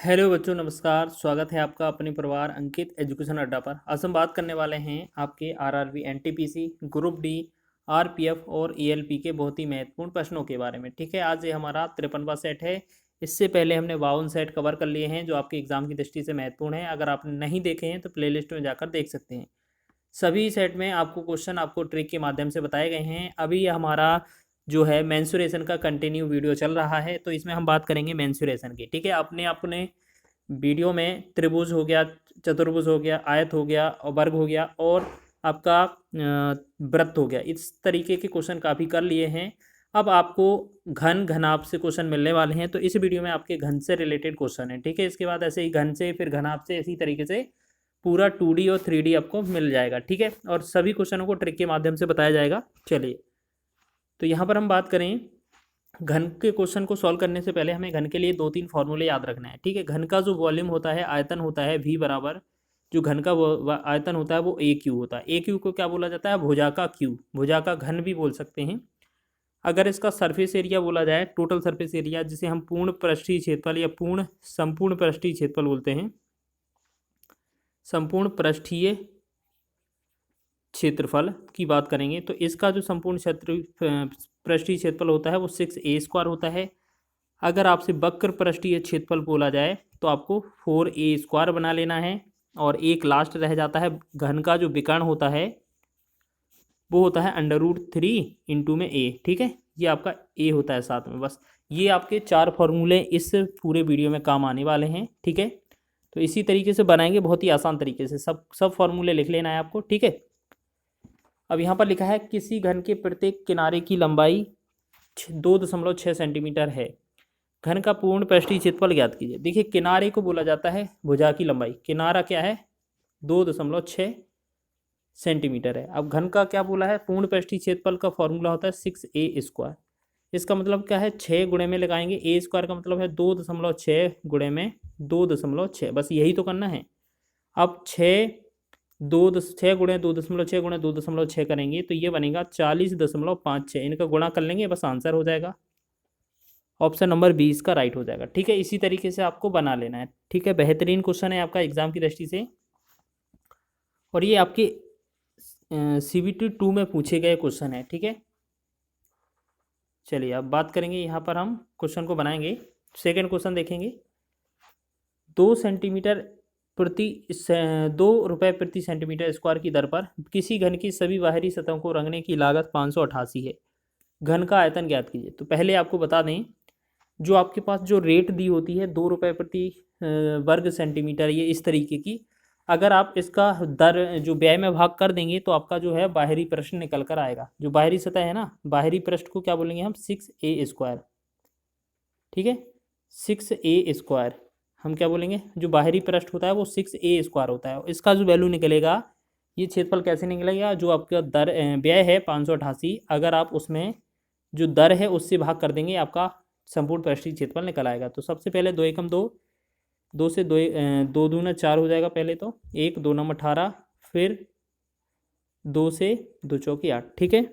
Hello बच्चों, नमस्कार। स्वागत है आपका अपने परिवार अंकित एजुकेशन अड्डा पर। आज हम बात करने वाले हैं आपके RRB, NTPC, group D, RPF और ईएलपी के बहुत ही महत्वपूर्ण प्रश्नों के बारे में। ठीक है, आज ये हमारा 53वां सेट है। इससे पहले हमने 52 सेट कवर कर लिए हैं जो आपके एग्जाम की दृष्टि से महत्वपूर्ण है। अगर आपने नहीं देखे हैं तो प्लेलिस्ट में जाकर देख सकते हैं। सभी सेट में आपको क्वेश्चन आपको ट्रिक के माध्यम से बताए गए हैं। अभी ये हमारा जो है मेंसुरेशन का कंटिन्यू वीडियो चल रहा है, तो इसमें हम बात करेंगे मेंसुरेशन की। ठीक है, अपने अपने वीडियो में त्रिभुज हो गया, चतुर्भुज हो गया, आयत हो गया और वर्ग हो गया और आपका वृत्त हो गया, इस तरीके के क्वेश्चन काफ़ी कर लिए हैं। अब आपको घन घनाभ से क्वेश्चन मिलने वाले हैं, तो इस वीडियो में आपके घन से रिलेटेड क्वेश्चन है। ठीक है, इसके बाद ऐसे ही घन से, फिर घनाभ से, इसी तरीके से पूरा 2D और 3D आपको मिल जाएगा। ठीक है, और सभी क्वेश्चनों को ट्रिक के माध्यम से बताया जाएगा। चलिए, तो यहाँ पर हम बात करें घन के क्वेश्चन को सॉल्व करने से पहले हमें घन के लिए 2-3 फॉर्मूले याद रखना है। ठीक है, घन का जो वॉल्यूम होता है, आयतन होता है, V बराबर जो घन का आयतन होता है वो ए क्यू होता है। ए क्यू को क्या बोला जाता है? भुजा का क्यू, भुजा का घन भी बोल सकते हैं। अगर इसका सरफेस एरिया बोला जाए, टोटल सरफेस एरिया, जिसे हम पूर्ण पृष्ठीय क्षेत्रफल या संपूर्ण पृष्ठीय क्षेत्रफल बोलते हैं, संपूर्ण पृष्ठीय क्षेत्रफल की बात करेंगे तो इसका जो संपूर्ण पृष्ठीय क्षेत्रफल होता है वो 6a² होता है। अगर आपसे वक्र पृष्ठीय क्षेत्रफल बोला जाए तो आपको 4a² बना लेना है। और एक लास्ट रह जाता है, घन का जो विकर्ण होता है वो होता है √3 इंटू में a। ठीक है, ये आपका a होता है साथ में। बस ये आपके 4 फॉर्मूले इस पूरे वीडियो में काम आने वाले हैं। ठीक है, तो इसी तरीके से बनाएंगे, बहुत ही आसान तरीके से। सब फॉर्मूले लिख लेना है आपको। ठीक है, अब यहाँ पर लिखा है किसी घन के प्रत्येक किनारे की लंबाई 2.6 सेंटीमीटर है, घन का पूर्ण पृष्ठीय क्षेत्रफल ज्ञात कीजिए। देखिए, किनारे को बोला जाता है भुजा की लंबाई, किनारा क्या है? 2.6 सेंटीमीटर है। अब घन का क्या बोला है? पूर्ण पृष्ठीय क्षेत्रफल का फॉर्मूला होता है 6a²। इसका मतलब क्या है? 6 गुणे में लगाएंगे, a² का मतलब है 2.6 गुणे में 2.6, बस यही तो करना है। अब 6 गुणे 2.6 गुणे 2.6 करेंगे तो ये बनेगा 40.56। इनका गुणा कर लेंगे, बस आंसर हो जाएगा। ऑप्शन नंबर 20 का राइट हो जाएगा। ठीक है, इसी तरीके से आपको बना लेना है। ठीक है, बेहतरीन क्वेश्चन है आपका एग्जाम की दृष्टि से, और ये आपके CBT 2 में पूछे गए क्वेश्चन है। ठीक है, चलिए अब बात करेंगे, यहाँ पर हम क्वेश्चन को बनाएंगे। सेकेंड क्वेश्चन देखेंगे। 2 रुपये प्रति सेंटीमीटर स्क्वायर की दर पर किसी घन की सभी बाहरी सतहों को रंगने की लागत 588 है, घन का आयतन ज्ञात कीजिए। तो पहले आपको बता दें, जो आपके पास जो रेट दी होती है 2 रुपये प्रति वर्ग सेंटीमीटर, ये इस तरीके की, अगर आप इसका दर जो व्यय में भाग कर देंगे तो आपका जो है बाहरी पृष्ठ निकल कर आएगा। जो बाहरी सतह है ना, बाहरी पृष्ठ को क्या बोलेंगे हम? 6a²। ठीक है, 6a² हम क्या बोलेंगे? जो बाहरी पृष्ठ होता है वो 6a² होता है। इसका जो वैल्यू निकलेगा, ये क्षेत्रफल कैसे निकलेगा? जो आपका दर व्यय है 588, अगर आप उसमें जो दर है उससे भाग कर देंगे, आपका संपूर्ण पृष्ठीय क्षेत्रफल निकल आएगा। तो सबसे पहले 2 एकम 2, 2 से 2 2 दूना 4 हो जाएगा। पहले तो 1 2 नम 18, फिर 2 से 2 चौकी 8। ठीक है,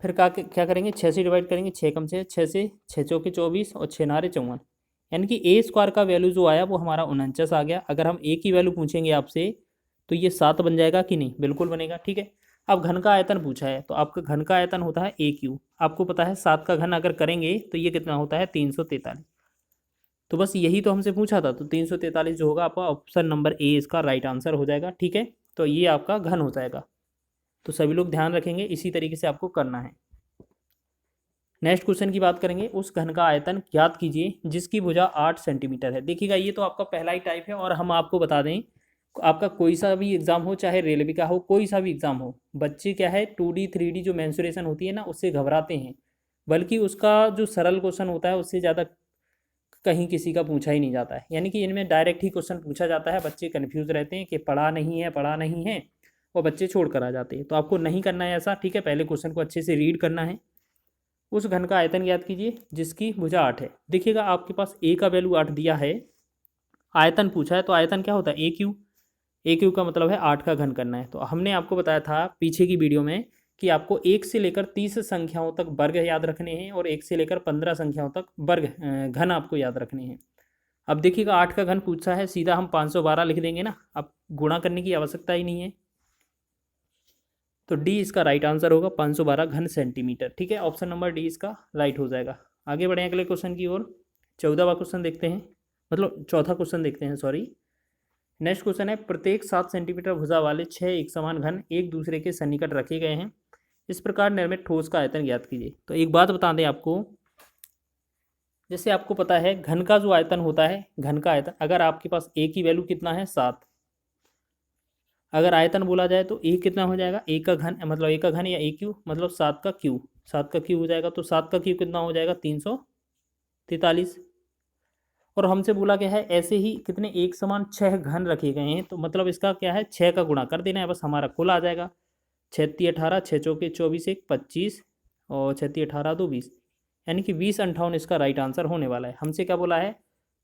फिर क्या करेंगे? 6 से डिवाइड करेंगे, 6 कम 6, 6 से 6 चौके 24 और 6 नारे 54, यानी कि a² का वैल्यू जो आया वो हमारा 49 आ गया। अगर हम a की वैल्यू पूछेंगे आपसे तो ये 7 बन जाएगा कि नहीं? बिल्कुल बनेगा। ठीक है, अब घन का आयतन पूछा है तो आपका घन का आयतन होता है a³ आपको पता है। 7 का घन अगर करेंगे तो ये कितना होता है? 343। तो बस यही तो हमसे पूछा था, तो 343 जो होगा आपका ऑप्शन नंबर ए इसका राइट आंसर हो जाएगा। ठीक है, तो ये आपका घन हो जाएगा। तो सभी लोग ध्यान रखेंगे, इसी तरीके से आपको करना है। नेक्स्ट क्वेश्चन की बात करेंगे। उस घन का आयतन ज्ञात कीजिए जिसकी भुजा 8 सेंटीमीटर है। देखिएगा, ये तो आपका पहला ही टाइप है, और हम आपको बता दें, आपका कोई सा भी एग्जाम हो, चाहे रेलवे का हो, कोई सा भी एग्जाम हो, बच्चे क्या है 2D 3D जो मेंसुरेशन होती है ना, उससे घबराते हैं। बल्कि उसका जो सरल क्वेश्चन होता है उससे ज़्यादा कहीं किसी का पूछा ही नहीं जाता है। यानी कि इनमें डायरेक्ट ही क्वेश्चन पूछा जाता है, बच्चे कन्फ्यूज रहते हैं कि पढ़ा नहीं है, पढ़ा नहीं है, और बच्चे छोड़ कर आ जाते हैं। तो आपको नहीं करना है ऐसा। ठीक है, पहले क्वेश्चन को अच्छे से रीड करना है। उस घन का आयतन ज्ञात कीजिए जिसकी भुजा 8 है। देखिएगा, आपके पास a का वैल्यू 8 दिया है, आयतन पूछा है, तो आयतन क्या होता है? a³ का मतलब है 8 का घन करना है। तो हमने आपको बताया था पीछे की वीडियो में कि आपको 1 से लेकर 30 संख्याओं तक वर्ग याद रखने हैं, और 1 से लेकर 15 संख्याओं तक वर्ग घन आपको याद रखने हैं। अब देखिएगा 8 का घन पूछा है, सीधा हम 512 लिख देंगे ना, अब गुणा करने की आवश्यकता ही नहीं है। तो डी इसका राइट आंसर होगा 512 घन सेंटीमीटर। ठीक है, ऑप्शन नंबर डी इसका राइट हो जाएगा। आगे बढ़ें अगले क्वेश्चन की ओर। 14वां क्वेश्चन देखते हैं, मतलब चौथा क्वेश्चन देखते हैं, सॉरी। नेक्स्ट क्वेश्चन है, प्रत्येक 7 सेंटीमीटर भुजा वाले 6 एक समान घन एक दूसरे के सन्निकट रखे गए हैं, इस प्रकार निर्मित ठोस का आयतन ज्ञात कीजिए। तो एक बात बता दें आपको, जैसे आपको पता है घन का जो आयतन होता है, घन का आयतन, अगर आपके पास ए की वैल्यू कितना है 7, अगर आयतन बोला जाए तो ए कितना हो जाएगा, ए का घन, मतलब ए का घन या ए क्यू, मतलब 7 का क्यू, 7 का क्यू हो जाएगा। तो 7 का क्यू कितना हो जाएगा, 343। और हमसे बोला गया है ऐसे ही कितने एक समान 6 घन रखे गए हैं, तो मतलब इसका क्या है, 6 का गुणा कर देना है, बस हमारा कुल आ जाएगा। 6 18, 6 चौके 24, 1 25, और 6 18 2 20, यानी कि 20 58 इसका राइट आंसर होने वाला है। हमसे क्या बोला है,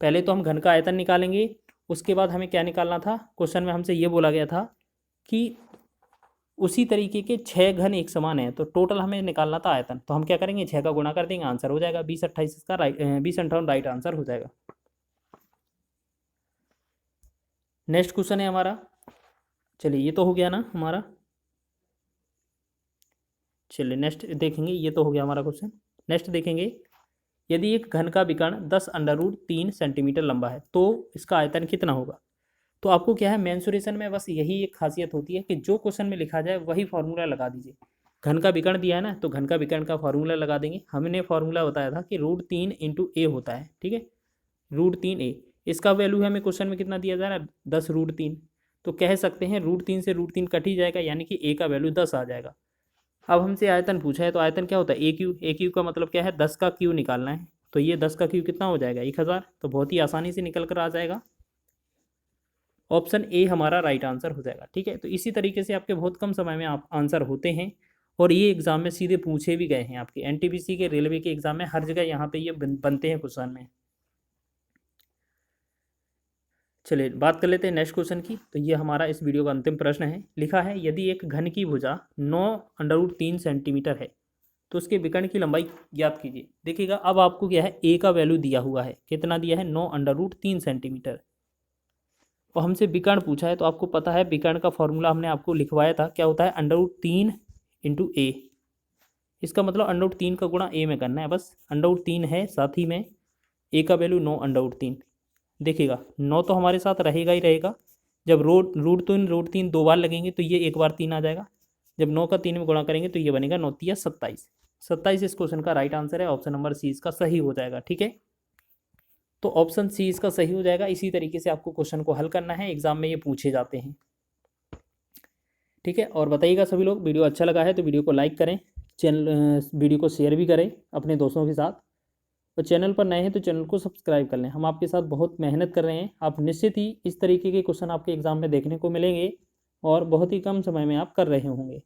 पहले तो हम घन का आयतन निकालेंगे, उसके बाद हमें क्या निकालना था, क्वेश्चन में हमसे ये बोला गया था कि उसी तरीके के 6 घन एक समान है, तो टोटल हमें निकालना था आयतन। तो हम क्या करेंगे, 6 का गुणा कर देंगे, आंसर हो जाएगा 20 28 इसका राइट, 20 58 राइट आंसर हो जाएगा। नेक्स्ट क्वेश्चन है हमारा, चलिए ये तो हो गया ना हमारा, चलिए नेक्स्ट देखेंगे, ये तो हो गया हमारा क्वेश्चन। नेक्स्ट देखेंगे, यदि एक घन का विकर्ण 10√3 सेंटीमीटर लंबा है तो इसका आयतन कितना होगा। तो आपको क्या है, मेंसुरेशन में बस यही एक खासियत होती है कि जो क्वेश्चन में लिखा जाए वही फार्मूला लगा दीजिए। घन का विकर्ण दिया है ना, तो घन का विकर्ण का फार्मूला लगा देंगे। हमने फार्मूला बताया था कि √3 × a होता है, ठीक है, √3a। इसका वैल्यू है हमें क्वेश्चन में कितना दिया जा रहा है, 10√3, तो कह सकते हैं √3 से √3 कट ही जाएगा, यानी कि a का वैल्यू 10 आ जाएगा। अब हमसे आयतन पूछा है, तो आयतन क्या होता है, ए क्यू। ए क्यू का मतलब क्या है, 10 का क्यू निकालना है, तो ये 10 का क्यू कितना हो जाएगा, 1000। तो बहुत ही आसानी से निकल कर आ जाएगा, ऑप्शन ए हमारा राइट आंसर हो जाएगा। ठीक है, तो इसी तरीके से आपके बहुत कम समय में आप आंसर होते हैं, और ये एग्जाम में सीधे पूछे भी गए हैं, आपके एनटीपीसी के, रेलवे के एग्जाम में, हर जगह यहाँ पे ये बनते हैं क्वेश्चन में। चलिए बात कर लेते हैं नेक्स्ट क्वेश्चन की। तो ये हमारा इस वीडियो का अंतिम प्रश्न है। लिखा है, यदि एक घन की भुजा 9√3 सेंटीमीटर है तो उसके विकर्ण की लंबाई ज्ञात कीजिए। देखिएगा अब आपको क्या है, ए का वैल्यू दिया हुआ है, कितना दिया है, 9√3 सेंटीमीटर, और हमसे विकर्ण पूछा है। तो आपको पता है विकर्ण का फॉर्मूला हमने आपको लिखवाया था, क्या होता है, √3 × a। इसका मतलब √3 का गुणा a में करना है, बस √3 है, साथ ही में a का वैल्यू 9√3। देखिएगा 9 तो हमारे साथ रहेगा ही रहेगा, जब √3 दो बार लगेंगे तो ये एक बार 3 आ जाएगा, जब 9 का 3 में गुणा करेंगे तो ये बनेगा 9 × 27। 27 इस क्वेश्चन का राइट आंसर है, ऑप्शन नंबर सी इसका सही हो जाएगा। ठीक है, तो ऑप्शन सी इसका सही हो जाएगा। इसी तरीके से आपको क्वेश्चन को हल करना है, एग्जाम में ये पूछे जाते हैं। ठीक है, और बताइएगा सभी लोग, वीडियो अच्छा लगा है तो वीडियो को लाइक करें, वीडियो को शेयर भी करें अपने दोस्तों के साथ, और चैनल पर नए हैं तो चैनल को सब्सक्राइब कर लें। हम आपके साथ बहुत मेहनत कर रहे हैं, आप निश्चित ही इस तरीके के क्वेश्चन आपके एग्जाम में देखने को मिलेंगे, और बहुत ही कम समय में आप कर रहे होंगे।